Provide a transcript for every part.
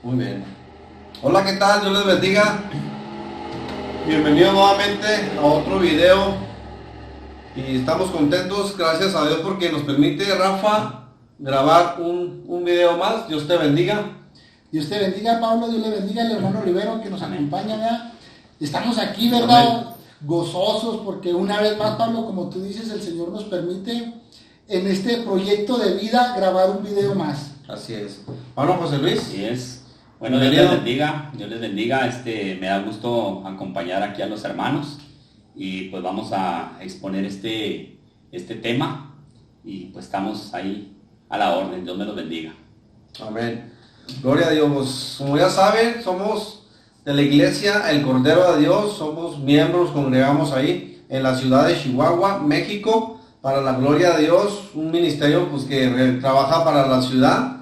Muy bien. Hola, ¿qué tal? Dios les bendiga. Bienvenidos nuevamente a otro video. Y estamos contentos, gracias a Dios, porque nos permite, Rafa, grabar un video más. Dios te bendiga. Dios te bendiga, Pablo. Dios le bendiga al hermano Rivero que nos acompaña, ¿verdad? Estamos aquí, ¿verdad? Amén. Gozosos porque una vez más, Pablo, como tú dices, el Señor nos permite en este proyecto de vida grabar un video más. Así es. Bueno, José Luis. Así es. Bueno, Dios les bendiga, Dios les bendiga. Me da gusto acompañar aquí a los hermanos y pues vamos a exponer este tema y pues estamos ahí a la orden. Dios me los bendiga. Amén. Gloria a Dios. Como ya saben, somos de la iglesia El Cordero de Dios, somos miembros, congregamos ahí en la ciudad de Chihuahua, México, para la gloria de Dios, un ministerio pues que trabaja para la ciudad.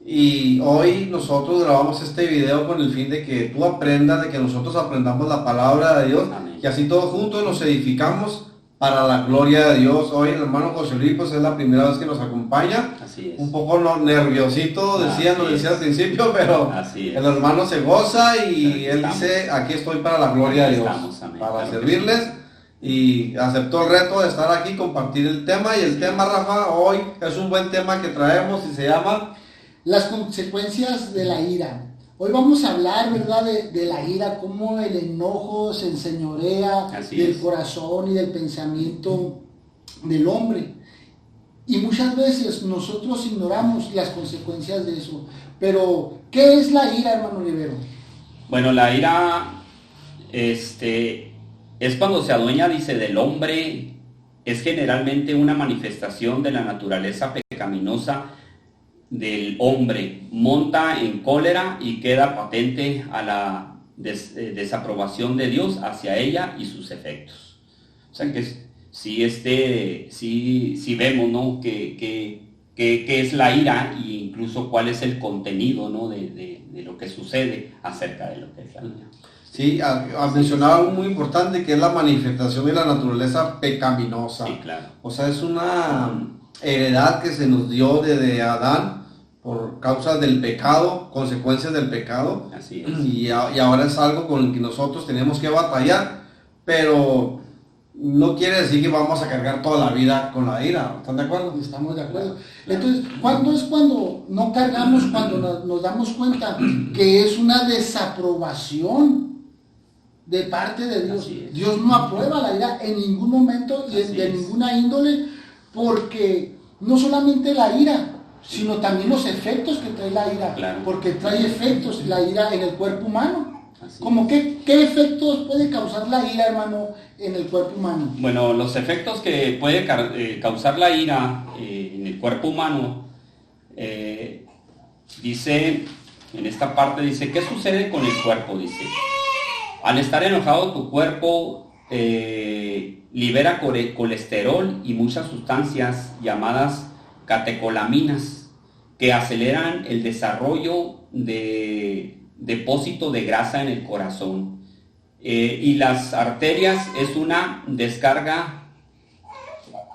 Y hoy nosotros grabamos este video con el fin de que tú aprendas, de que nosotros aprendamos la palabra de Dios. Amén. Y así todos juntos nos edificamos para la gloria de Dios. Hoy el hermano José Luis pues es la primera vez que nos acompaña. Así es. Un poco nerviosito, nos decía al principio, pero el hermano se goza y él dice, aquí estoy para la gloria de Dios, para servirles. Y aceptó el reto de estar aquí, compartir el tema. Y el tema, Rafa, hoy es un buen tema que traemos y se llama las consecuencias de la ira. Hoy vamos a hablar, ¿verdad?, de la ira, cómo el enojo se enseñorea del corazón y del pensamiento del hombre. Y muchas veces nosotros ignoramos las consecuencias de eso. Pero, ¿qué es la ira, hermano Rivero? Bueno, la ira es cuando se adueña, dice, del hombre. Es generalmente una manifestación de la naturaleza pecaminosa del hombre, monta en cólera y queda patente a la desaprobación de Dios hacia ella y sus efectos. O sea que si vemos, ¿no?, que es la ira e incluso cuál es el contenido, ¿no?, de lo que sucede acerca de lo que es la ira. Sí, ha mencionado algo muy importante que es la manifestación de la naturaleza pecaminosa. Sí, claro. O sea, es una heredad que se nos dio desde Adán por causa del pecado, consecuencias del pecado. Así es. Y ahora es algo con el que nosotros tenemos que batallar, pero no quiere decir que vamos a cargar toda la vida con la ira. ¿Están de acuerdo? Estamos de acuerdo. Entonces, ¿cuándo es cuando no cargamos, cuando nos damos cuenta que es una desaprobación de parte de Dios? Dios no aprueba la ira en ningún momento y de ninguna índole, porque no solamente la ira, sino también los efectos que trae la ira, claro, porque trae efectos la ira en el cuerpo humano. ¿Cómo qué efectos puede causar la ira, hermano, en el cuerpo humano? Bueno, los efectos que puede causar la ira en el cuerpo humano, dice, en esta parte dice, ¿qué sucede con el cuerpo? Dice, al estar enojado tu cuerpo libera colesterol y muchas sustancias llamadas catecolaminas que aceleran el desarrollo de depósito de grasa en el corazón. Y las arterias es una descarga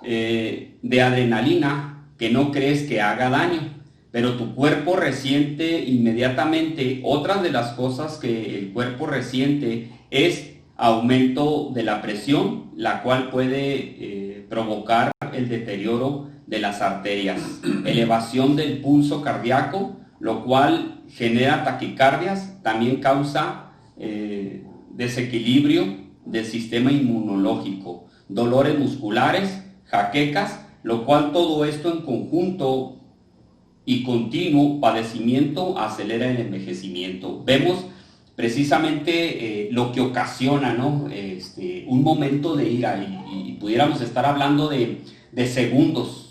de adrenalina que no crees que haga daño, pero tu cuerpo resiente inmediatamente. Otras de las cosas que el cuerpo resiente es aumento de la presión, la cual puede provocar el deterioro de las arterias, elevación del pulso cardíaco, lo cual genera taquicardias, también causa desequilibrio del sistema inmunológico, dolores musculares, jaquecas, lo cual todo esto en conjunto y continuo padecimiento acelera el envejecimiento. Vemos precisamente lo que ocasiona, ¿no?, un momento de ira y pudiéramos estar hablando de segundos,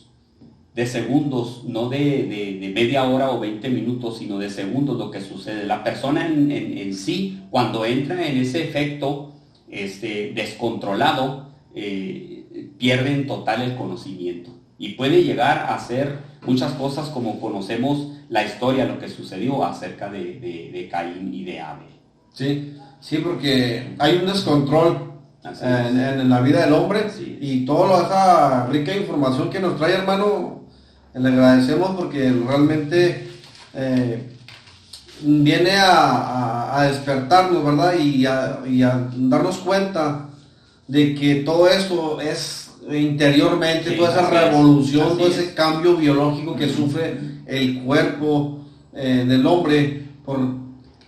no de media hora o 20 minutos, sino de segundos lo que sucede. La persona en sí, cuando entra en ese efecto descontrolado, pierde en total el conocimiento y puede llegar a hacer muchas cosas, como conocemos la historia, lo que sucedió acerca de Caín y de Abel. Sí, porque hay un descontrol en la vida del hombre, y toda esa rica información que nos trae, hermano, le agradecemos porque realmente viene a despertarnos, ¿verdad? Y a darnos cuenta de que todo eso es interiormente, Sí, toda esa así es, revolución, así todo es. ese cambio biológico que sufre el cuerpo del hombre por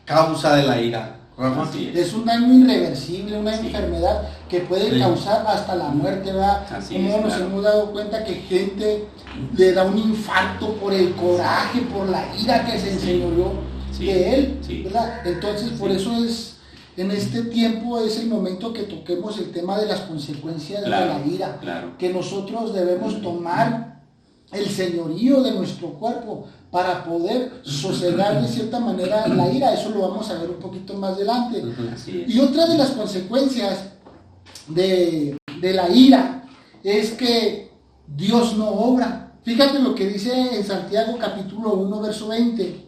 causa de la ira. Rafa. Así es. Es un daño irreversible, una Sí. enfermedad que puede Sí. causar hasta la muerte, ¿verdad? Así Como es, nos claro. hemos dado cuenta que gente le da un infarto por el coraje, por la ira que se enseñoreó Sí. de él, Sí. ¿verdad? Entonces, por Sí. eso es, en este tiempo es el momento que toquemos el tema de las consecuencias Claro, de la ira, claro. que nosotros debemos tomar el señorío de nuestro cuerpo para poder sosegar de cierta manera la ira. Eso lo vamos a ver un poquito más adelante. Así es. Y otra de las consecuencias de la ira es que Dios no obra. Fíjate lo que dice en Santiago capítulo 1, verso 20.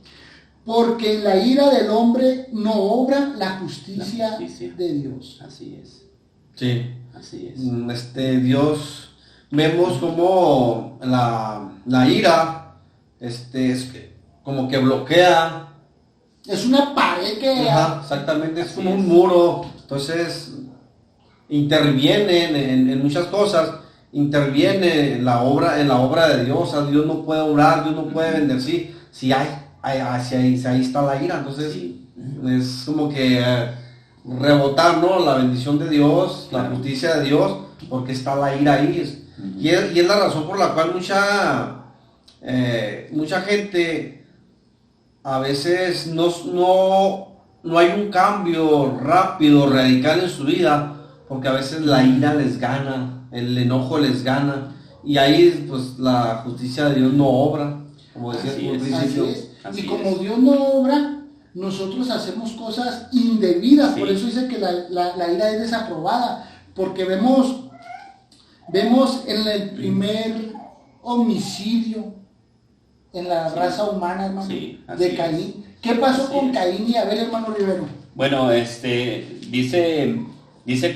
Porque en la ira del hombre no obra la justicia de Dios. Así es. Sí. Así es. Dios, vemos como la ira, es como que bloquea. Es una pared que... Ajá, exactamente, es Así como es. un muro. Entonces, intervienen en muchas cosas, interviene en la obra de Dios. O sea, Dios no puede obrar, Dios no puede bendecir si ahí está la ira. Entonces, Sí. es como que rebotar, ¿no? La bendición de Dios, la Claro. justicia de Dios, porque está la ira ahí. Y es la razón por la cual mucha gente a veces no hay un cambio rápido, radical en su vida, porque a veces la ira les gana, el enojo les gana, y ahí pues la justicia de Dios no obra, como decías Así tú al es. principio. Así es. Así Y como es. Dios no obra, nosotros hacemos cosas indebidas. Sí. Por eso dice que la ira es desaprobada. Porque vemos en el primer homicidio en la Sí. raza humana, hermano, Sí, así de es. Caín. ¿Qué pasó Así con es. Caín y Abel, hermano Rivero? Bueno, dice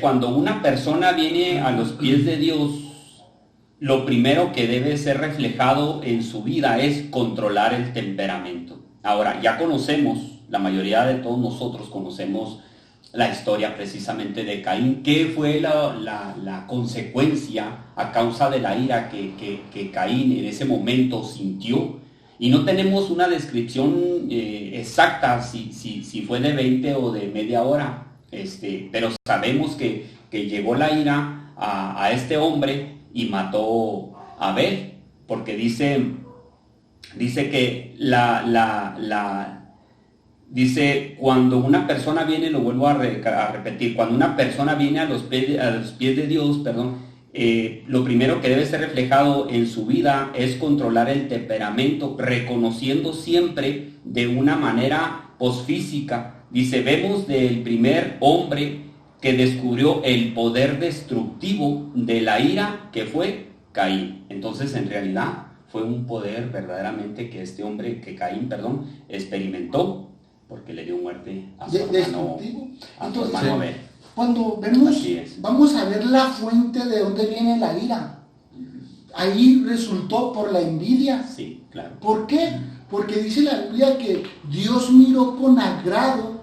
cuando una persona viene a los pies de Dios, lo primero que debe ser reflejado en su vida es controlar el temperamento. Ahora, ya conocemos, la mayoría de todos nosotros conocemos la historia precisamente de Caín. ¿Qué fue la consecuencia a causa de la ira que Caín en ese momento sintió? Y no tenemos una descripción exacta si fue de 20 o de media hora, pero sabemos que llegó la ira a este hombre y mató a Abel, porque dice que dice, cuando una persona viene, lo vuelvo a repetir, cuando una persona viene a los pies de Dios, lo primero que debe ser reflejado en su vida es controlar el temperamento, reconociendo siempre de una manera posfísica. Dice, vemos del primer hombre que descubrió el poder destructivo de la ira, que fue Caín. Entonces, en realidad, fue un poder verdaderamente que Caín, experimentó, porque le dio muerte a su hermano Abel. Cuando vemos, Así es. vamos a ver la fuente de dónde viene la ira. Ahí resultó por la envidia. Sí, claro. ¿Por qué? Porque dice la Biblia que Dios miró con agrado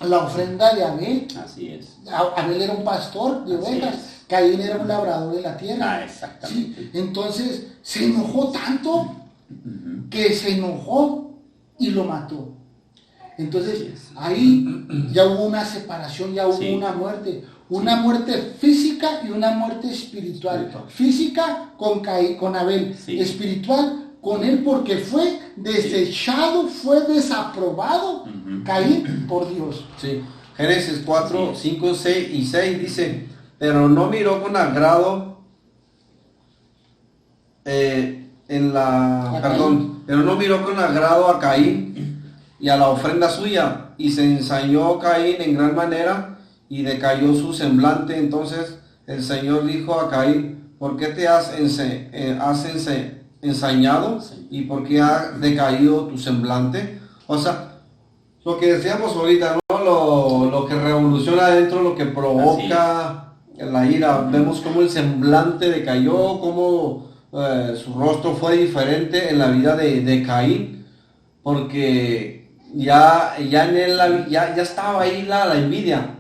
la ofrenda de Abel. Así es. Abel era un pastor de Así ovejas, es. Caín era un labrador de la tierra. Exactamente. Sí, entonces se enojó tanto que se enojó y lo mató. Entonces ahí ya hubo una separación, ya hubo una muerte física y una muerte espiritual. Física con Abel, espiritual con él, porque fue desechado, fue desaprobado Caín por Dios. Sí. Génesis 4, 5, 6 y 6 dice, pero no miró con agrado pero no miró con agrado a Caín y a la ofrenda suya, y se ensañó Caín en gran manera y decayó su semblante. Entonces el Señor dijo a Caín, ¿por qué te has ensañado y por qué ha decaído tu semblante? O sea, lo que decíamos ahorita, ¿no? Lo que revoluciona adentro, lo que provoca la ira. Vemos cómo el semblante decayó, cómo su rostro fue diferente en la vida de Caín, porque ya en él ya estaba ahí la envidia.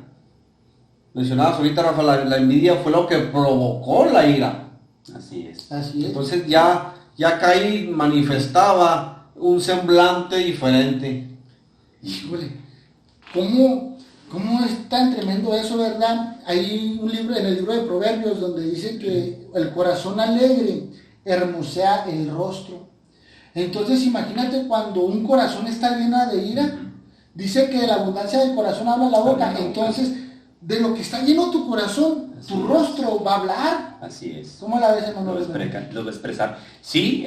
Mencionabas ahorita, Rafa, la envidia fue lo que provocó la ira. Así es. Así es. Entonces ya Caín manifestaba un semblante diferente. Híjole, ¿cómo es tan tremendo eso, verdad? Hay un libro, en el libro de Proverbios, donde dice que el corazón alegre hermosea el rostro. Entonces imagínate cuando un corazón está lleno de ira, dice que de la abundancia del corazón habla la boca. Entonces, de lo que está lleno tu corazón, tu rostro va a hablar. Así es. ¿Cómo la ves, hermano? Lo va a expresar. Sí,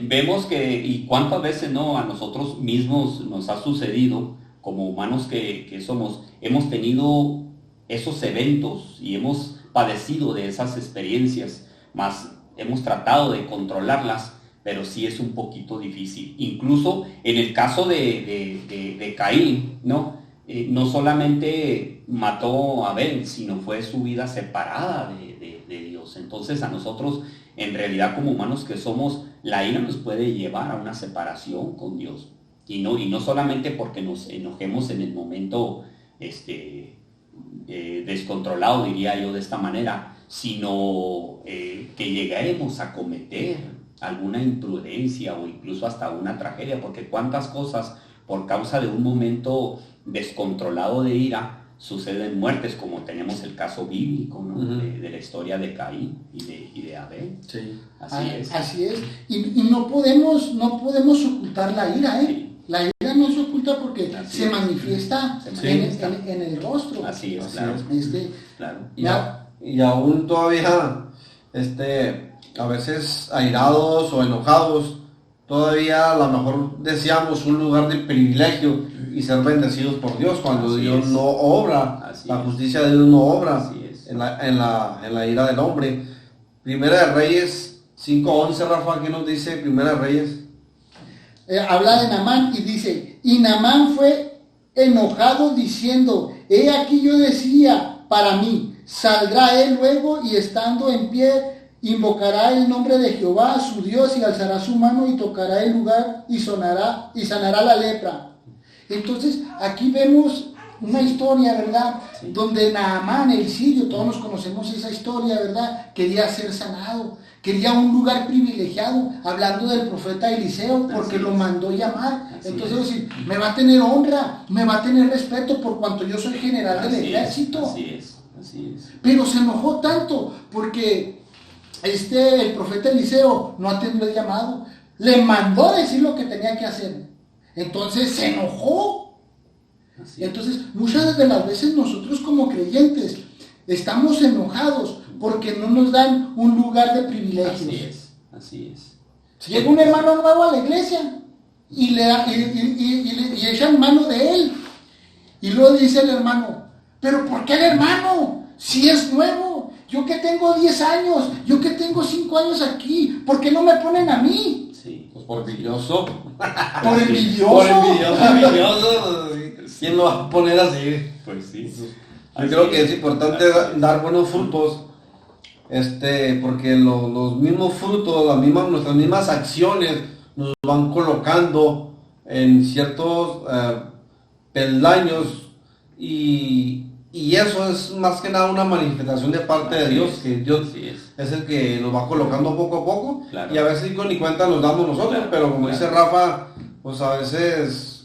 vemos que, y cuántas veces no a nosotros mismos nos ha sucedido, como humanos que somos, hemos tenido esos eventos y hemos padecido de esas experiencias, más hemos tratado de controlarlas, pero sí es un poquito difícil. Incluso en el caso de Caín, ¿no? No solamente mató a Abel, sino fue su vida separada de Dios. Entonces a nosotros, en realidad como humanos que somos, la ira nos puede llevar a una separación con Dios. Y no solamente porque nos enojemos en el momento descontrolado, diría yo de esta manera, sino que llegaremos a cometer alguna imprudencia o incluso hasta una tragedia, porque cuántas cosas por causa de un momento descontrolado de ira suceden muertes, como tenemos el caso bíblico, ¿no? de la historia de Caín y de Abel. Sí. Así es. Y no podemos ocultar la ira, ¿eh? Sí. La ira no se oculta porque se manifiesta en el rostro. Así es, claro. Claro. Y aún todavía, a veces airados o enojados, todavía a lo mejor deseamos un lugar de privilegio y ser bendecidos por Dios cuando Dios no obra, la justicia de Dios no obra en la ira del hombre. Primera de Reyes 5:11, Rafa, ¿qué nos dice Primera de Reyes? Habla de Naamán y dice, y Naamán fue enojado diciendo, he aquí yo decía para mí, saldrá él luego y estando en pie, invocará el nombre de Jehová su Dios y alzará su mano y tocará el lugar y sanará la lepra. Entonces aquí vemos una historia, ¿verdad? Sí. Donde Naamán, el sirio, todos nos conocemos esa historia, ¿verdad? Quería ser sanado, quería un lugar privilegiado, hablando del profeta Eliseo, porque lo mandó llamar. Entonces decir, me va a tener honra, me va a tener respeto por cuanto yo soy general del ejército. Así es. Pero se enojó tanto porque el profeta Eliseo no atendió el llamado, le mandó decir lo que tenía que hacer. Entonces se enojó. Entonces muchas de las veces nosotros como creyentes estamos enojados porque no nos dan un lugar de privilegios. Así es. Llega un hermano nuevo a la iglesia y le echan mano de él. Y luego dice el hermano, ¿pero por qué el hermano? Si es nuevo. Yo que tengo 10 años, yo que tengo 5 años aquí, ¿por qué no me ponen a mí? Sí, pues por envidioso. Por envidioso. Por envidioso. ¿Quién lo va a poner así? Pues sí. Yo creo que es importante dar buenos frutos, porque los mismos frutos, nuestras mismas acciones nos van colocando en ciertos peldaños y eso es más que nada una manifestación de parte de Dios, que Dios es el que nos va colocando poco a poco, y a veces ni cuenta nos damos nosotros, pero como dice Rafa, pues a veces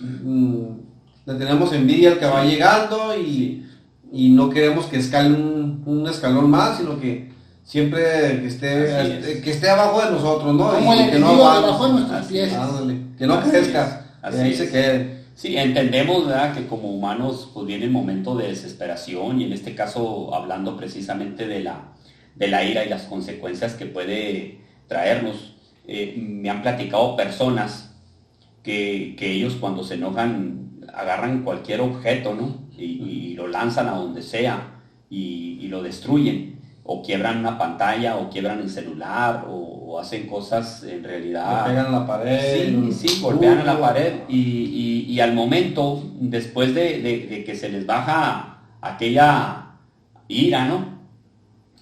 le tenemos envidia al que va llegando y no queremos que escale un escalón más, sino que siempre que esté abajo de nosotros, ¿no? Como y que no debajo de nuestros pies. Que no crezca, que ahí se quede. Sí, entendemos, ¿verdad?, que como humanos pues viene el momento de desesperación y en este caso hablando precisamente de la ira y las consecuencias que puede traernos. Me han platicado personas que ellos cuando se enojan agarran cualquier objeto, ¿no? Y lo lanzan a donde sea y lo destruyen, o quiebran una pantalla, o quiebran el celular, o hacen cosas en realidad... Le pegan a la pared. Sí, golpean a la pared y al momento, después de que se les baja aquella ira, ¿no?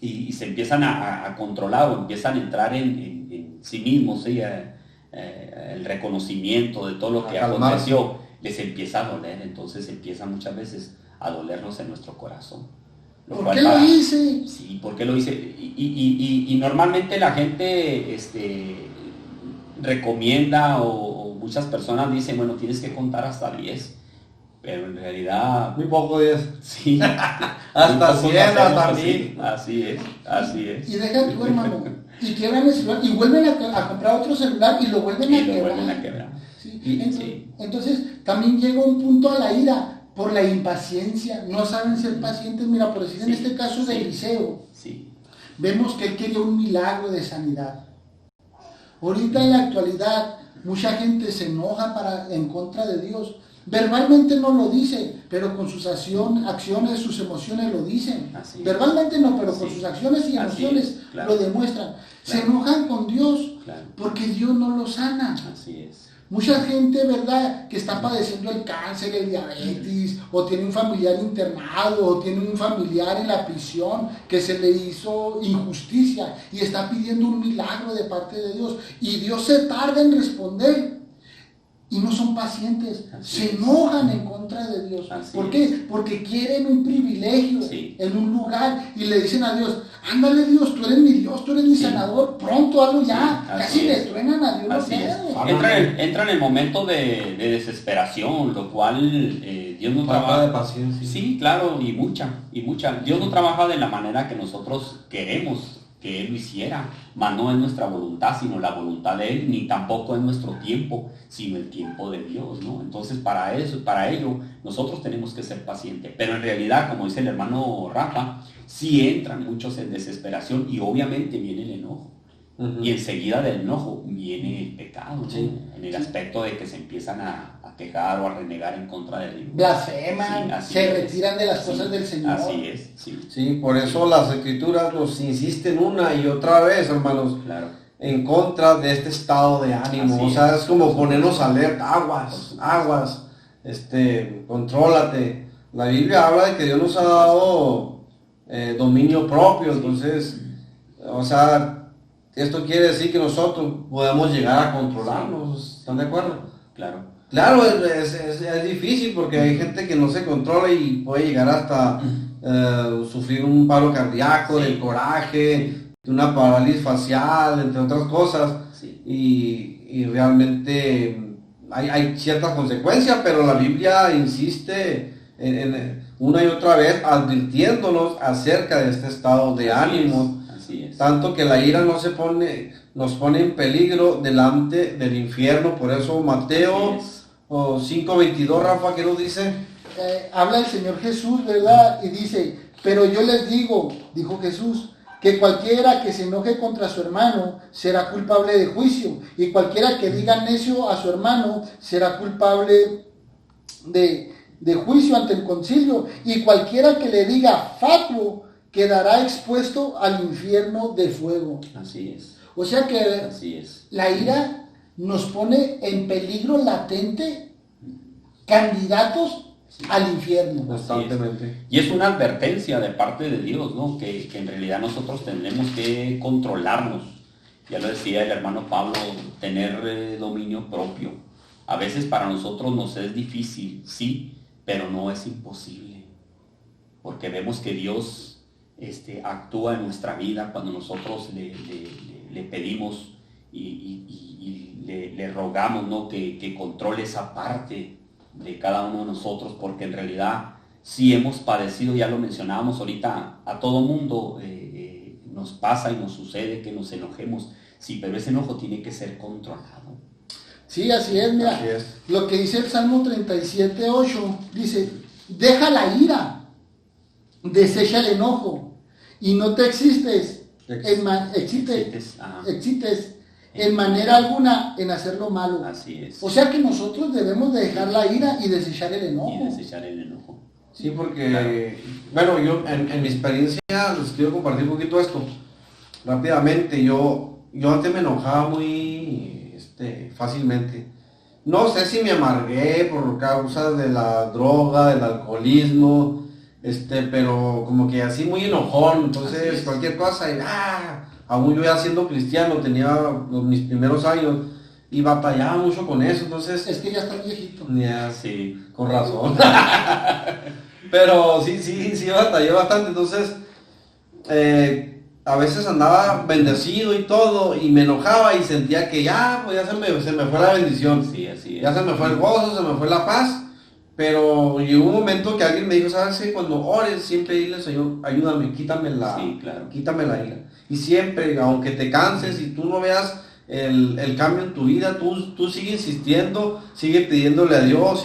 Y se empiezan a controlar o empiezan a entrar en sí mismos, ¿sí? El reconocimiento de todo lo que aconteció. les empieza a doler, entonces empieza muchas veces a dolernos en nuestro corazón. ¿Por qué lo hice? Sí, ¿por qué lo hice? Y normalmente la gente recomienda o muchas personas dicen, bueno, tienes que contar hasta 10, pero en realidad... Muy poco 10. Sí. Hasta 100, hasta 1000. Así es. Y deja tu hermano, y quiebran el celular, y vuelven a comprar otro celular, y lo vuelven a quebrar. ¿Sí? Entonces, también llega un punto a la ira, por la impaciencia, no saben ser pacientes. Mira, por decir en este caso de Eliseo, vemos que él quería un milagro de sanidad. Ahorita en la actualidad, mucha gente se enoja en contra de Dios. Verbalmente no lo dice, pero con sus acciones, sus emociones lo dicen. Verbalmente no, pero con sus acciones y emociones lo demuestran. Se enojan con Dios porque Dios no los sana. Así es. Mucha gente, ¿verdad?, que está padeciendo el cáncer, el diabetes, o tiene un familiar internado, o tiene un familiar en la prisión que se le hizo injusticia y está pidiendo un milagro de parte de Dios. Y Dios se tarda en responder. Y no son pacientes, se enojan en contra de Dios. ¿Por qué? Porque quieren un privilegio en un lugar y le dicen a Dios, ándale Dios, tú eres mi Dios, tú eres mi sanador, pronto hazlo ya. Casi le truenan a Dios los dedos. Entra en el momento de desesperación, lo cual Dios no trabaja de paciencia. Sí, claro, y mucha. Dios no trabaja de la manera que nosotros queremos que Él lo hiciera, mas no es nuestra voluntad, sino la voluntad de Él, ni tampoco es nuestro tiempo, sino el tiempo de Dios, ¿no? Entonces para ello, nosotros tenemos que ser pacientes, pero en realidad, como dice el hermano Rafa, sí entran muchos en desesperación y obviamente viene el enojo. Y enseguida del enojo viene el pecado, ¿no? En el aspecto de que se empiezan a quejar o a renegar en contra de Dios. Blasfeman, se retiran de las cosas del Señor. Así es, Sí, por eso las Escrituras nos insisten una y otra vez, hermanos, en contra de este estado de ánimo. O sea, es como ponernos alerta, aguas, contrólate. La Biblia habla de que Dios nos ha dado dominio propio, entonces, o sea, esto quiere decir que nosotros podemos llegar a controlarnos, ¿están de acuerdo? Claro, es difícil porque hay gente que no se controla y puede llegar hasta sufrir un paro cardíaco, del coraje, de una parálisis facial, entre otras cosas, y realmente hay ciertas consecuencias, pero la Biblia insiste en una y otra vez advirtiéndonos acerca de este estado de ánimo. Tanto que la ira nos pone en peligro delante del infierno. Por eso Mateo 5:22, Rafa, ¿qué nos dice? Habla el Señor Jesús, ¿verdad? Y dice, pero yo les digo, dijo Jesús, que cualquiera que se enoje contra su hermano será culpable de juicio, y cualquiera que diga necio a su hermano será culpable de juicio ante el concilio, y cualquiera que le diga fatuo quedará expuesto al infierno de fuego. Así es. O sea que la ira nos pone en peligro latente candidatos al infierno. Constantemente. Y es una advertencia de parte de Dios, ¿no? Que en realidad nosotros tenemos que controlarnos. Ya lo decía el hermano Pablo, tener dominio propio. A veces para nosotros nos es difícil, sí, pero no es imposible. Porque vemos que Dios actúa en nuestra vida cuando nosotros le pedimos y le rogamos, ¿no? que controle esa parte de cada uno de nosotros, porque en realidad sí hemos padecido, ya lo mencionábamos ahorita, a todo mundo nos pasa y nos sucede que nos enojemos, sí, pero ese enojo tiene que ser controlado. Sí, así es, mira, lo que dice el Salmo 37:8, dice, deja la ira, desecha el enojo, y no te excites en manera alguna en hacer lo malo. Así es. O sea que nosotros debemos de dejar la ira y desechar el enojo. Sí, porque, bueno, yo en mi experiencia les quiero compartir un poquito esto. Rápidamente, yo antes me enojaba muy fácilmente. No sé si me amargué por causa de la droga, del alcoholismo, pero como que así muy enojón, entonces cualquier cosa, aún yo ya siendo cristiano, tenía mis primeros años, y batallaba mucho con eso, entonces... Es que ya está viejito. Ya, sí, con razón. Pero sí, batallé bastante, entonces a veces andaba bendecido y todo, y me enojaba y sentía que ya, pues ya se me fue la bendición. Sí, así es. Ya se me fue el gozo, se me fue la paz. Pero llegó un momento que alguien me dijo, ¿sabes qué? Cuando ores, siempre dile, Señor, ayúdame, Sí, claro. quítame la ira. Y siempre, aunque te canses y tú no veas el cambio en tu vida, tú sigue insistiendo, sigue pidiéndole a Dios,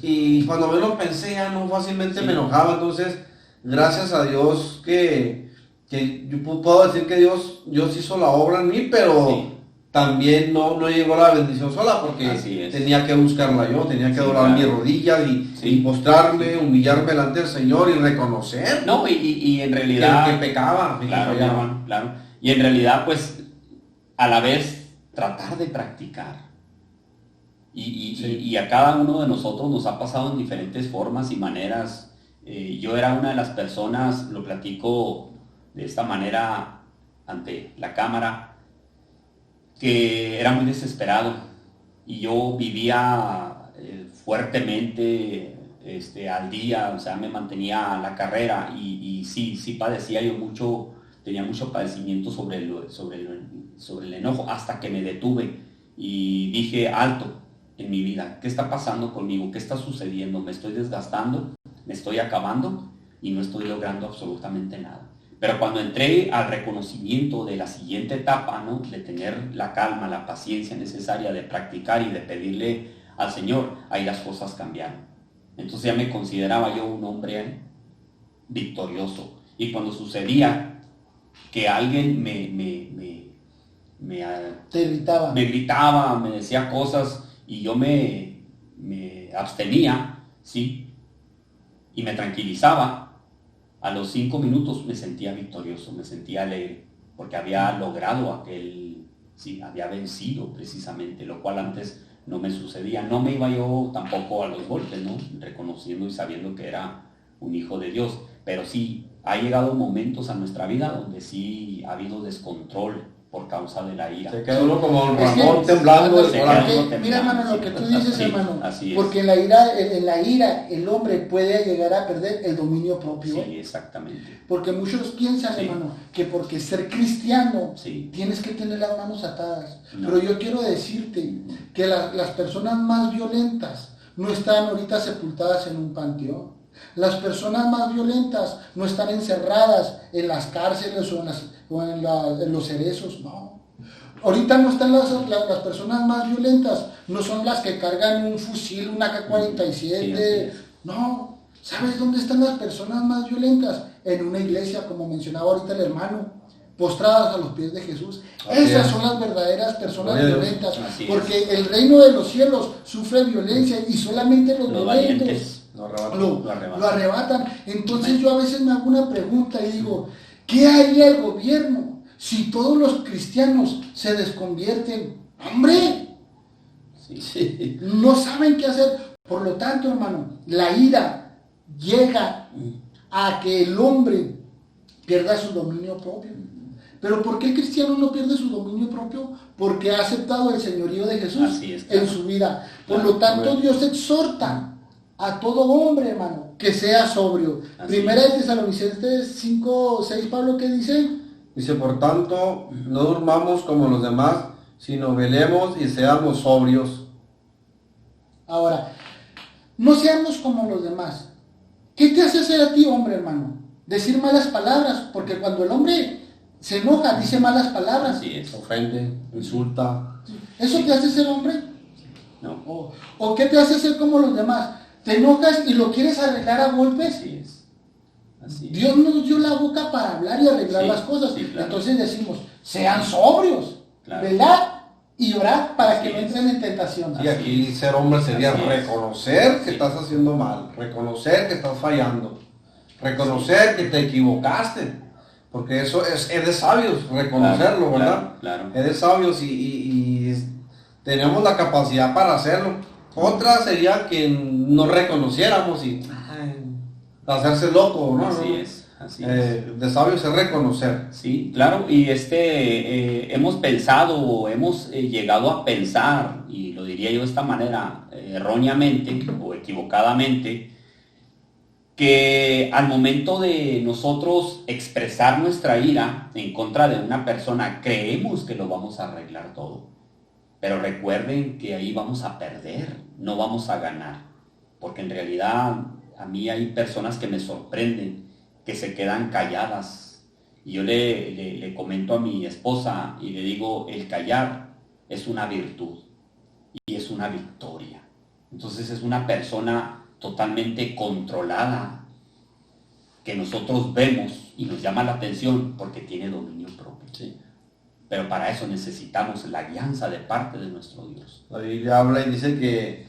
Y cuando menos pensé, ya no fácilmente me enojaba. Entonces, gracias a Dios que yo puedo decir que Dios hizo la obra en mí, pero también no llegó la bendición sola, porque tenía que buscarla yo, tenía que doblar mis rodillas y postrarme, humillarme delante del Señor y reconocer. No, y en realidad... que pecaba. Claro. Y en realidad, pues, a la vez, tratar de practicar. Y a cada uno de nosotros nos ha pasado en diferentes formas y maneras. Yo era una de las personas, lo platico de esta manera ante la cámara, que era muy desesperado y yo vivía fuertemente al día, o sea, me mantenía a la carrera y sí padecía yo mucho, tenía mucho padecimiento sobre el enojo, hasta que me detuve y dije, alto en mi vida, ¿qué está pasando conmigo? ¿Qué está sucediendo? ¿Me estoy desgastando? ¿Me estoy acabando? Y no estoy logrando absolutamente nada. Pero cuando entré al reconocimiento de la siguiente etapa, ¿no? De tener la calma, la paciencia necesaria, de practicar y de pedirle al Señor, ahí las cosas cambiaron. Entonces ya me consideraba yo un hombre victorioso. Y cuando sucedía que alguien me gritaba, me decía cosas y yo me abstenía, ¿sí? Y me tranquilizaba, a los 5 minutos me sentía victorioso, me sentía alegre, porque había logrado había vencido precisamente, lo cual antes no me sucedía. No me iba yo tampoco a los golpes, ¿no? Reconociendo y sabiendo que era un hijo de Dios, pero sí, ha llegado momentos a nuestra vida donde sí ha habido descontrol por causa de la ira. Se quedó uno como un Ramón temblando. Mira, hermano, lo que tú dices, sí, hermano, así es. porque en la ira el hombre puede llegar a perder el dominio propio. Sí, exactamente. Porque muchos piensan, hermano, que porque ser cristiano sí, tienes que tener las manos atadas. No. Pero yo quiero decirte que las personas más violentas no están ahorita sepultadas en un panteón. Las personas más violentas no están encerradas en las cárceles o en los cerezos, no. Ahorita no están las personas más violentas, no son las que cargan un fusil, una AK-47, no. ¿Sabes dónde están las personas más violentas? En una iglesia, como mencionaba ahorita el hermano, postradas a los pies de Jesús. Esas son las verdaderas personas violentas, porque el reino de los cielos sufre violencia y solamente los violentos lo arrebatan. Entonces yo a veces me hago una pregunta y digo, ¿qué haría el gobierno si todos los cristianos se desconvierten? ¡Hombre! Sí. No saben qué hacer. Por lo tanto, hermano, la ira llega a que el hombre pierda su dominio propio. ¿Pero por qué el cristiano no pierde su dominio propio? Porque ha aceptado el señorío de Jesús en su vida. Por lo tanto, Dios exhorta a todo hombre, hermano, que sea sobrio. Primera de Tesalonicenses 5:6, Pablo, ¿qué dice? Dice, por tanto, no durmamos como los demás, sino velemos y seamos sobrios. Ahora, no seamos como los demás. ¿Qué te hace ser a ti, hombre, hermano? Decir malas palabras, porque cuando el hombre se enoja, dice malas palabras. Así es. Ofende, insulta. ¿Eso te hace ser hombre? No. ¿O qué te hace ser como los demás? ¿Te enojas y lo quieres arreglar a golpes? Así es. Dios nos dio la boca para hablar y arreglar las cosas. Entonces decimos, sean sobrios, velad y orad para que no entren en tentación. Y aquí ser hombre sería reconocer que estás haciendo mal, reconocer que estás fallando, reconocer que te equivocaste, porque eso es de sabios, reconocerlo, ¿verdad? Claro. Es de sabios y tenemos la capacidad para hacerlo. Otra sería que no reconociéramos y hacerse loco, ¿no? Así es. Así es. De sabios es reconocer. Sí, claro, y hemos pensado, hemos llegado a pensar, y lo diría yo de esta manera, erróneamente o equivocadamente, que al momento de nosotros expresar nuestra ira en contra de una persona, creemos que lo vamos a arreglar todo. Pero recuerden que ahí vamos a perder, no vamos a ganar, porque en realidad a mí hay personas que me sorprenden, que se quedan calladas. Y yo le comento a mi esposa y le digo, el callar es una virtud y es una victoria. Entonces es una persona totalmente controlada, que nosotros vemos y nos llama la atención porque tiene dominio propio. Sí. Pero para eso necesitamos la guianza de parte de nuestro Dios. La Biblia habla y dice que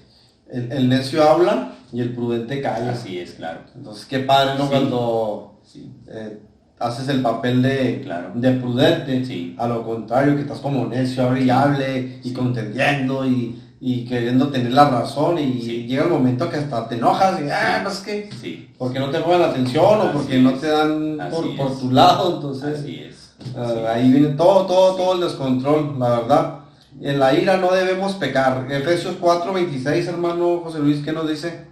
el necio habla y el prudente calla. Así es, claro. Entonces, qué padre, ¿no? Sí. Cuando Sí. Haces el papel Claro. de prudente, Sí. a lo contrario, que estás como necio, hable y hable, y Sí. contendiendo, y queriendo tener la razón, y Sí. llega el momento que hasta te enojas, y, pues que, Sí. porque no te ponen atención, o Así porque no es. te dan Así por es. tu lado, entonces, Así es. ahí viene todo el descontrol, la verdad. En la ira no debemos pecar. Efesios 4:26, hermano José Luis, ¿qué nos dice?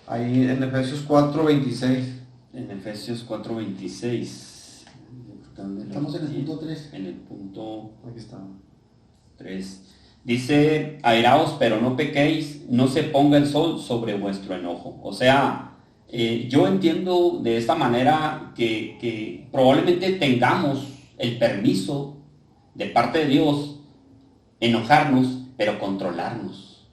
Ahí en Efesios 4:26. En Efesios 4:26. Estamos en el punto 3. En el punto Aquí está. 3. Dice, airaos, pero no pequéis, no se ponga el sol sobre vuestro enojo. O sea, yo entiendo de esta manera que probablemente tengamos el permiso de parte de Dios enojarnos, pero controlarnos.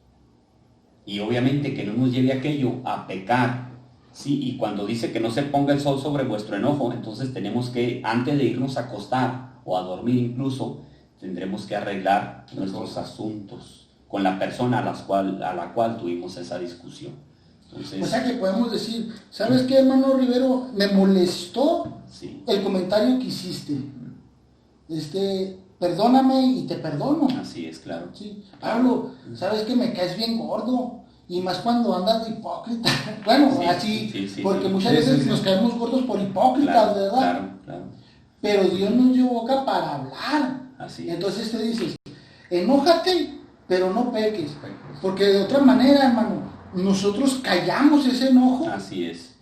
Y obviamente que no nos lleve aquello a pecar. Sí, y cuando dice que no se ponga el sol sobre vuestro enojo, entonces tenemos que, antes de irnos a acostar o a dormir incluso, tendremos que arreglar nuestros asuntos con la persona a la cual tuvimos esa discusión. Entonces, O sea que podemos decir, ¿sabes qué, hermano Rivero? Me molestó sí, el comentario que hiciste. Perdóname y te perdono. así es, claro. Sí. Pablo, ¿sabes que me caes bien gordo? Y más cuando andas de hipócrita. Bueno, Sí, así, sí, porque sí. muchas Sí, veces sí, sí. nos caemos gordos por hipócritas, Claro, ¿verdad? claro, claro. Pero Dios nos dio boca para hablar. Así es. Entonces te dices, enójate, pero no peques. Porque de otra manera, hermano, nosotros callamos ese enojo Así es.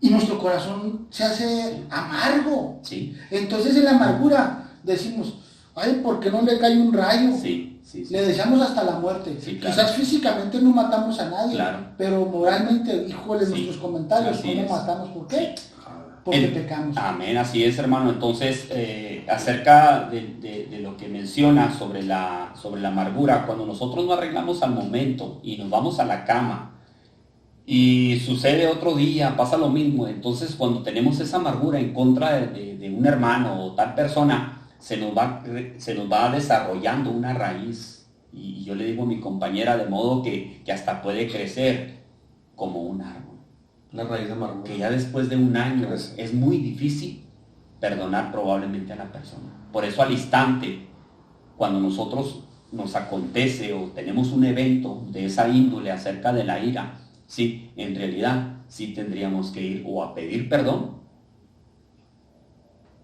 y nuestro corazón se hace amargo. Sí, Entonces en la amargura decimos, ay, ¿por qué no le cae un rayo? sí, sí, sí. Le deseamos hasta la muerte. Sí, claro. Quizás físicamente no matamos a nadie, Claro. pero moralmente, híjole, Sí, nuestros comentarios, así ¿cómo es. matamos? ¿Por qué? Sí. Porque pecamos. Amén, así es, hermano. Entonces, acerca de lo que menciona sobre la amargura, cuando nosotros no arreglamos al momento y nos vamos a la cama y sucede otro día, pasa lo mismo, entonces cuando tenemos esa amargura en contra de un hermano o tal persona, se nos va desarrollando una raíz. Y yo le digo a mi compañera, de modo que hasta puede crecer como un árbol. La raíz de amargura. Que ya después de un año Crece. es muy difícil perdonar probablemente a la persona. Por eso al instante, cuando nosotros nos acontece o tenemos un evento de esa índole acerca de la ira, sí, en realidad sí tendríamos que ir o a pedir perdón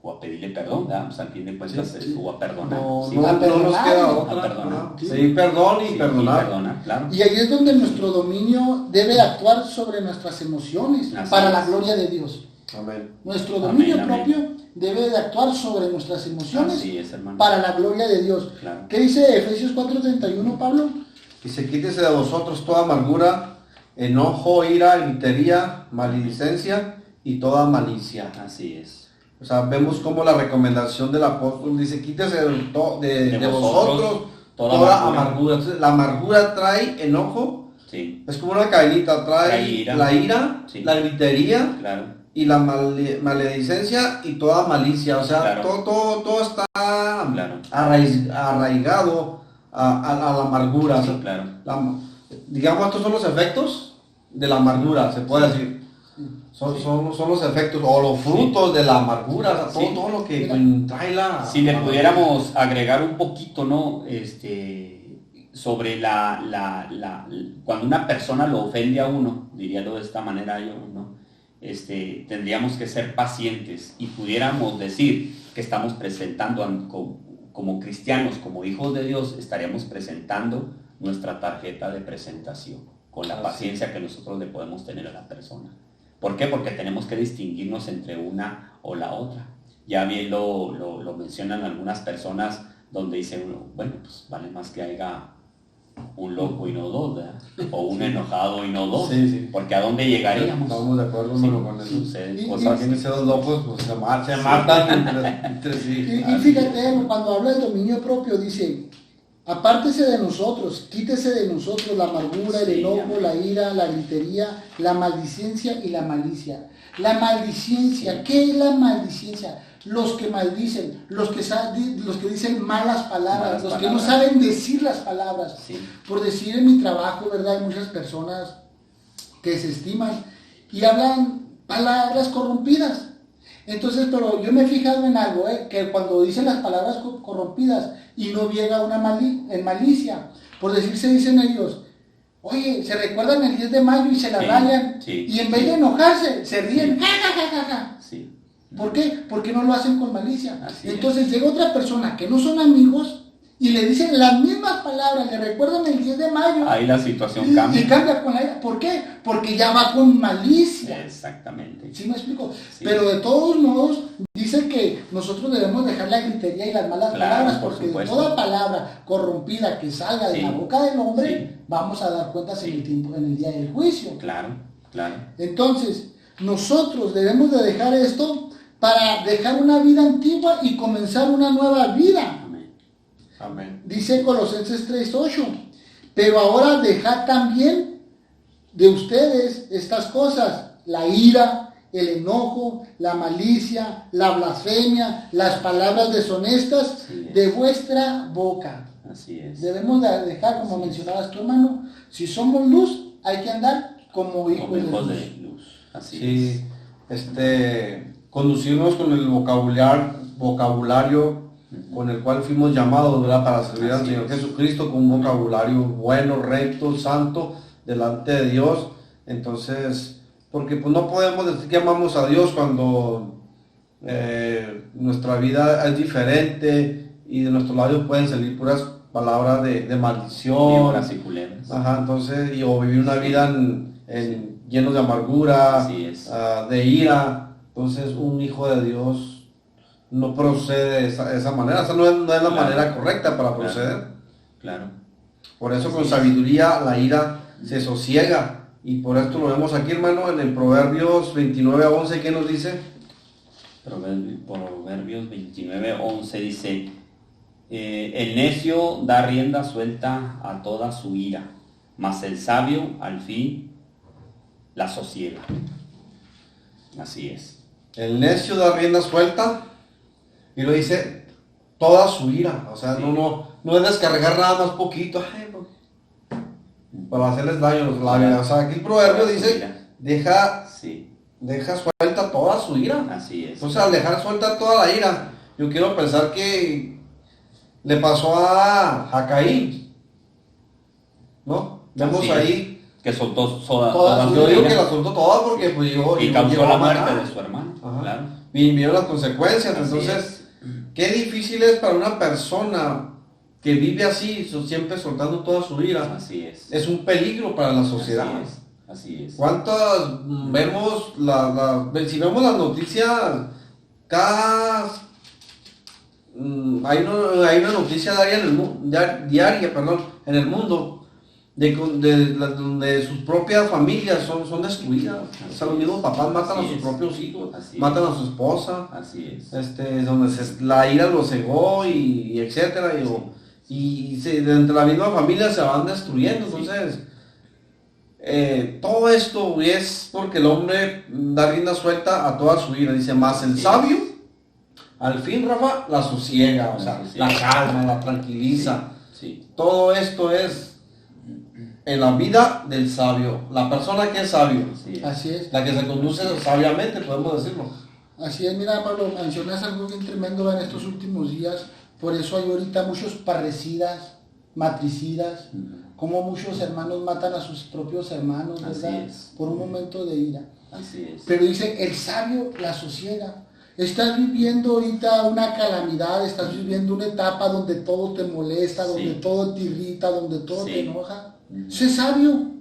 o a pedirle perdón, ¿verdad? Pues al fin de cuentas Sí, es sí. o a perdonar. No, ¿sí? no, A no nos perdonar, queda a otra. perdonar. ¿no? Sí, perdón y Sí, perdonar. y perdonar, claro. Y ahí es donde nuestro dominio debe actuar sobre nuestras emociones Así para es. la gloria de Dios. Amén. Nuestro Amén, dominio amén. propio debe de actuar sobre nuestras emociones Así es, hermano. para la gloria de Dios. Claro. ¿Qué dice Efesios 4:31, Pablo? Dice, quítese de vosotros toda amargura, enojo, ira, gritería, maledicencia y toda malicia. Así es. O sea, vemos como la recomendación del apóstol dice, quítese de vosotros toda amargura. Entonces, la amargura trae enojo, Sí, es como una cadenita, trae Trae ira. la ira, Sí. la gritería claro. y la maledicencia y toda malicia. O sea, Claro. todo está Claro. arraigado a la amargura. O sea, Sí, claro. digamos, estos son los efectos de la amargura, se puede decir. Son los efectos o los frutos de la amargura, o sea, Sí. todo lo que trae la... Si le la pudiéramos agregar un poquito, ¿no? Sobre cuando una persona lo ofende a uno, diríalo de esta manera yo, ¿no? tendríamos que ser pacientes y pudiéramos decir que estamos presentando como cristianos, como hijos de Dios, estaríamos presentando nuestra tarjeta de presentación con la paciencia que nosotros le podemos tener a la persona. ¿Por qué? Porque tenemos que distinguirnos entre una o la otra. Ya bien lo mencionan algunas personas donde dicen uno, bueno, pues vale más que haya un loco y no dos, ¿verdad? O un enojado y no dos, Sí. porque ¿a dónde llegaríamos? Estamos de acuerdo, Sí, con eso. sucede O cosas sea, tienen que ser dos locos, pues se matan entre sí. Y fíjate, cuando habla del dominio propio, dice, apártese de nosotros, quítese de nosotros la amargura, el enojo, la ira, la gritería, la maldicencia y la malicia. La maldicencia, ¿qué es la maldicencia? Los que maldicen, los que dicen malas palabras, los que no saben decir las palabras. Sí. Por decir, en mi trabajo, ¿verdad? Hay muchas personas que se estiman y hablan palabras corrompidas. Entonces, pero yo me he fijado en algo, que cuando dicen las palabras corrompidas y no llega en malicia, por decir, se dicen ellos, oye, se recuerdan el 10 de mayo y se la rayan, y en vez de enojarse, se ríen, ja. Sí. ¿Por qué? Porque no lo hacen con malicia. Así Entonces llega otra persona que no son amigos y le dicen las mismas palabras, le recuerdan el 10 de mayo. Ahí la situación cambia. Y cambia con la ira. ¿Por qué? Porque ya va con malicia. Exactamente. ¿Sí me explico? Sí. Pero de todos modos, dice que nosotros debemos dejar la gritería y las malas palabras, por porque supuesto. de toda palabra corrompida que salga de la boca del hombre, vamos a dar cuentas en el tiempo, en el día del juicio. Claro. Entonces, nosotros debemos de dejar esto para dejar una vida antigua y comenzar una nueva vida. Amén. Dice Colosenses 3:8, pero ahora dejad también de ustedes estas cosas, la ira, el enojo, la malicia, la blasfemia, las palabras deshonestas de vuestra boca. Así es. Debemos de dejar, como mencionabas tu hermano, si somos luz, hay que andar como hijos de luz. Así es. Conducirnos con el vocabulario con el cual fuimos llamados, ¿verdad? Para servir al Señor Jesucristo, con un vocabulario bueno, recto, santo, delante de Dios. Entonces, porque pues no podemos decir que amamos a Dios cuando nuestra vida es diferente y de nuestros labios pueden salir puras palabras de maldición. Y culebras. Ajá, entonces, o vivir una vida lleno de amargura, de ira. Entonces, un hijo de Dios no procede de esa manera. Esa no es la manera correcta para proceder. Claro. Por eso, con sabiduría, la ira se sosiega. Y por esto lo vemos aquí, hermano, en el Proverbios 29:11, ¿qué nos dice? Proverbios 29:11 dice, el necio da rienda suelta a toda su ira, mas el sabio al fin la sosiega. Así es. El necio da rienda suelta y lo dice toda su ira. O sea, no es descargar nada más poquito para hacerles daño a los labios. O sea, aquí el proverbio dice deja suelta toda su ira. Así es. Entonces, al dejar suelta toda la ira, yo quiero pensar que le pasó a Caín, ¿no? Vemos ahí que soltó toda yo digo que la soltó toda porque pues y causó la muerte de su hermano. Claro. Y vieron las consecuencias. Así entonces qué difícil es para una persona que vive así, siempre soltando toda su ira. Así es. Es un peligro para la sociedad. Así es. ¿Cuántas vemos si vemos las noticias hay una noticia diaria en el mundo donde sus propias familias son destruidas? O sea, los mismos papás matan a sus propios hijos, matan a su esposa. Así es. Donde la ira los cegó y etcétera. Y entre la misma familia se van destruyendo. Entonces, todo esto es porque el hombre da rienda suelta a toda su ira. Dice, más el sabio, al fin, Rafa, la sosiega, o sea, la calma, la tranquiliza. Todo esto es en la vida del sabio, la persona que es sabio. Así es. La que se conduce sabiamente, podemos decirlo. Así es, mira, Pablo, mencionas algo bien tremendo en estos últimos días. Por eso hay ahorita muchos parricidas, matricidas, Como muchos hermanos matan a sus propios hermanos, ¿verdad? Por un momento de ira. Así es. Pero dice, el sabio la sosiega. Estás viviendo ahorita una calamidad, estás viviendo una etapa donde todo te molesta, donde todo te irrita, donde todo te enoja. Sé sabio,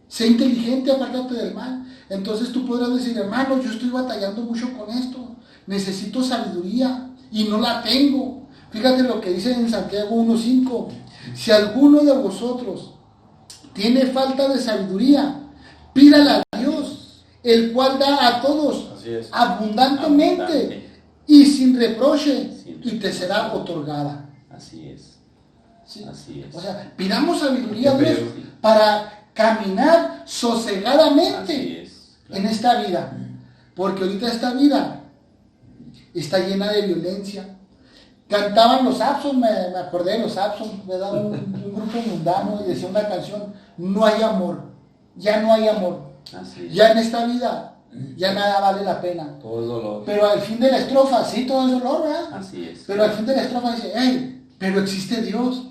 sé inteligente, apártate del mal. Entonces tú podrás decir, hermano, yo estoy batallando mucho con esto, necesito sabiduría y no la tengo. Fíjate lo que dice en Santiago 1:5. Si alguno de vosotros tiene falta de sabiduría, pídala a Dios, el cual da a todos abundantemente y sin reproche, y te será otorgada. Así es. ¿Sí? Así es. O sea, pidamos sabiduría a Dios para caminar sosegadamente en esta vida. Porque ahorita esta vida está llena de violencia. Cantaban los Abson, me acordé de los Abson, ¿verdad? Un grupo mundano, y decía una canción, no hay amor, ya no hay amor. Ya en esta vida, ya nada vale la pena. Todo es dolor. Pero al fin de la estrofa, sí, todo es dolor, ¿verdad? Así es. Pero al fin de la estrofa dice, hey, pero existe Dios.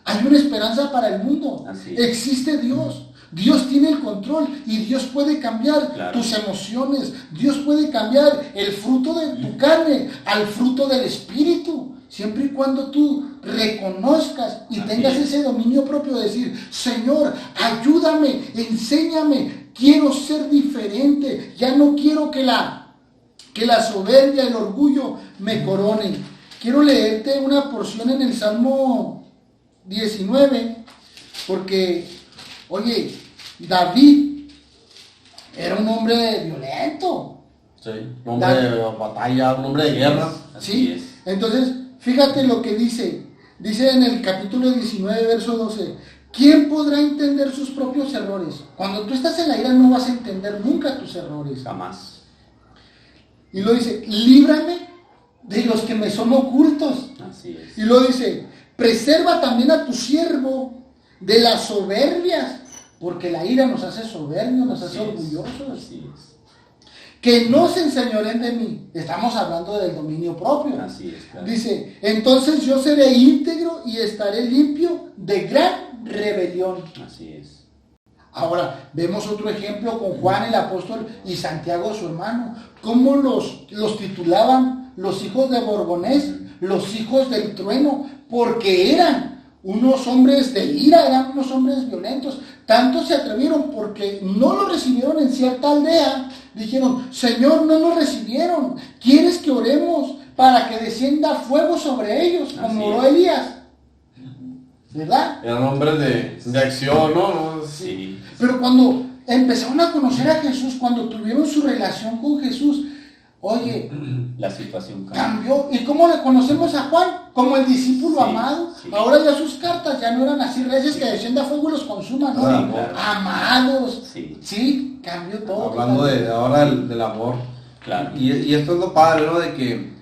Hay una esperanza para el mundo. Existe Dios. Dios tiene el control y Dios puede cambiar tus emociones. Dios puede cambiar el fruto de tu carne al fruto del Espíritu. Siempre y cuando tú reconozcas y tengas ese dominio propio de decir, Señor, ayúdame, enséñame, quiero ser diferente. Ya no quiero que la soberbia, el orgullo me coronen. Quiero leerte una porción en el Salmo 19, porque, oye, David era un hombre violento. Sí, un hombre de batalla, un hombre de guerra. Sí, entonces, fíjate lo que dice. Dice en el capítulo 19, verso 12, ¿quién podrá entender sus propios errores? Cuando tú estás en la ira no vas a entender nunca tus errores. Jamás. Y lo dice, líbrame de los que me son ocultos. Así es. Y lo dice, preserva también a tu siervo de las soberbias, porque la ira nos hace soberbios, nos hace orgullosos. Así es. Que no se enseñoren de mí. Estamos hablando del dominio propio. Así es, claro. Dice, entonces yo seré íntegro y estaré limpio de gran rebelión. Así es. Ahora, vemos otro ejemplo con Juan el apóstol y Santiago su hermano. ¿Cómo los titulaban los hijos de Borbonés, los hijos del trueno? Porque eran unos hombres de ira, eran unos hombres violentos. Tanto se atrevieron porque no lo recibieron en cierta aldea. Dijeron, Señor, no nos recibieron. ¿Quieres que oremos para que descienda fuego sobre ellos, como oró Elías? ¿Verdad? Eran hombres de acción, ¿no? Sí. Pero cuando empezaron a conocer a Jesús, cuando tuvieron su relación con Jesús, oye, la situación cambió. ¿Y cómo le conocemos a Juan? Como el discípulo amado. Ahora ya sus cartas ya no eran así reyes que descienda fuego y los consuma, ¿no? Claro. Amados. Sí, cambió todo. Hablando ahora del amor. Claro. Y esto es lo padre, ¿no? De que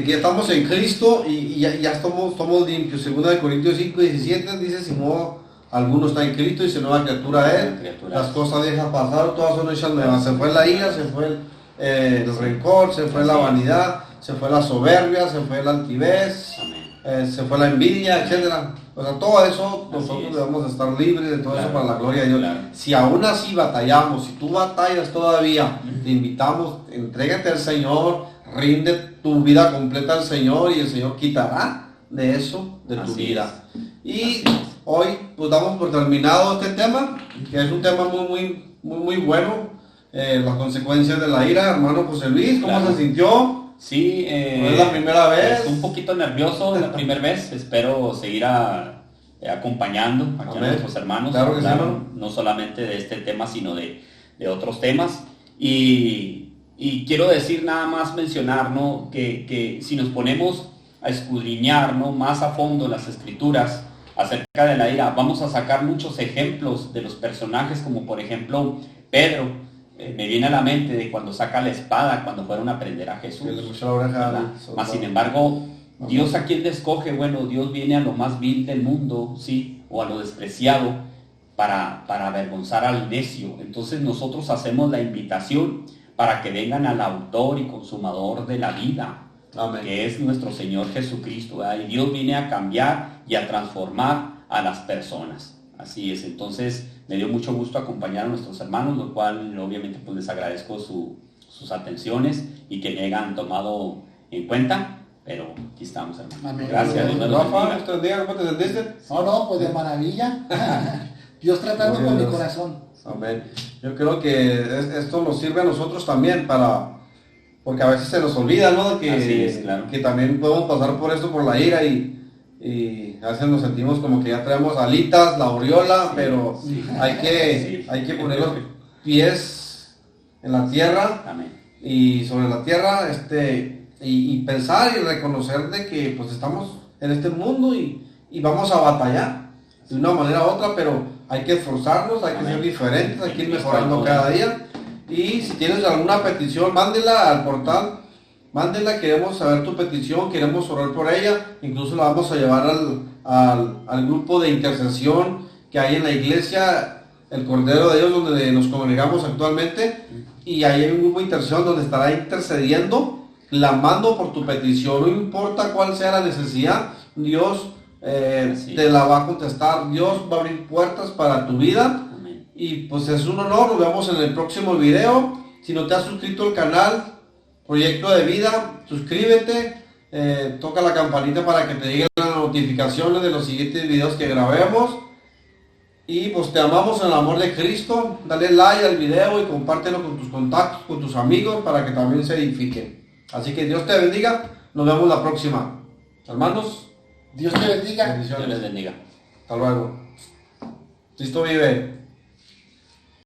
ya estamos en Cristo y ya estamos limpios. Segunda de Corintios 5:17 dice, si no alguno está en Cristo y se nueva criatura es, las cosas viejas pasaron, todas son hechas nuevas. Se fue la ira, se fue el rencor, se fue la vanidad, se fue la soberbia, se fue la altivez, se fue la envidia, etcétera. O sea, todo eso nosotros debemos estar libres de todo eso para la gloria de Dios. Si aún así batallamos, si tú batallas todavía, te invitamos, entrégate al Señor, rinde tu vida completa al Señor y el Señor quitará de eso, de tu vida. Y hoy pues damos por terminado este tema, que es un tema muy bueno, las consecuencias de la ira. Hermano José Luis, ¿cómo se sintió? Sí, ¿no es la primera vez? Un poquito nervioso la primera vez, espero seguir acompañando aquí a nuestros hermanos, claro que sí, no solamente de este tema, sino de otros temas. Y quiero decir nada más, mencionar, ¿no? que si nos ponemos a escudriñar, ¿no? más a fondo las escrituras acerca de la ira, vamos a sacar muchos ejemplos de los personajes, como por ejemplo Pedro. Me viene a la mente de cuando saca la espada, cuando fueron a prender a Jesús. Mas sin embargo, Dios, ¿a quién le escoge? Bueno, Dios viene a lo más vil del mundo, ¿sí? O a lo despreciado, para avergonzar al necio. Entonces nosotros hacemos la invitación para que vengan al autor y consumador de la vida, que es nuestro Señor Jesucristo, ¿verdad? Y Dios viene a cambiar y a transformar a las personas. Así es, entonces me dio mucho gusto acompañar a nuestros hermanos, lo cual obviamente pues les agradezco sus atenciones y que me hayan tomado en cuenta, pero aquí estamos, hermano. Amén. Gracias, Dios me los Rafa, bendiga. ¿estos días cómo te sentiste? No, pues de maravilla. Dios tratando con mi corazón. Amén. Yo creo que esto nos sirve a nosotros también porque a veces se nos olvida, ¿no? Así es, claro. Que también podemos pasar por esto, por la ira y a veces nos sentimos como que ya traemos alitas, la aureola, pero hay que poner los pies en la tierra. Amén. Y sobre la tierra, y pensar y reconocer de que pues estamos en este mundo y vamos a batallar de una manera u otra, pero hay que esforzarnos, hay que ser diferentes, hay que ir mejorando cada día. Y si tienes alguna petición, mándela al portal, mándela, queremos saber tu petición, queremos orar por ella, incluso la vamos a llevar al grupo de intercesión que hay en la iglesia, el Cordero de Dios, donde nos congregamos actualmente, y ahí hay un grupo de intercesión donde estará intercediendo, clamando por tu petición, no importa cuál sea la necesidad, Dios te la va a contestar, Dios va a abrir puertas para tu vida. Y pues es un honor, nos vemos en el próximo video. Si no te has suscrito al canal Proyecto de Vida, suscríbete, toca la campanita para que te lleguen las notificaciones de los siguientes videos que grabemos. Y pues te amamos en el amor de Cristo. Dale like al video y compártelo con tus contactos, con tus amigos, para que también se edifiquen. Así que Dios te bendiga, nos vemos la próxima. Hermanos, Dios te bendiga. Dios les bendiga. Hasta luego. Cristo vive.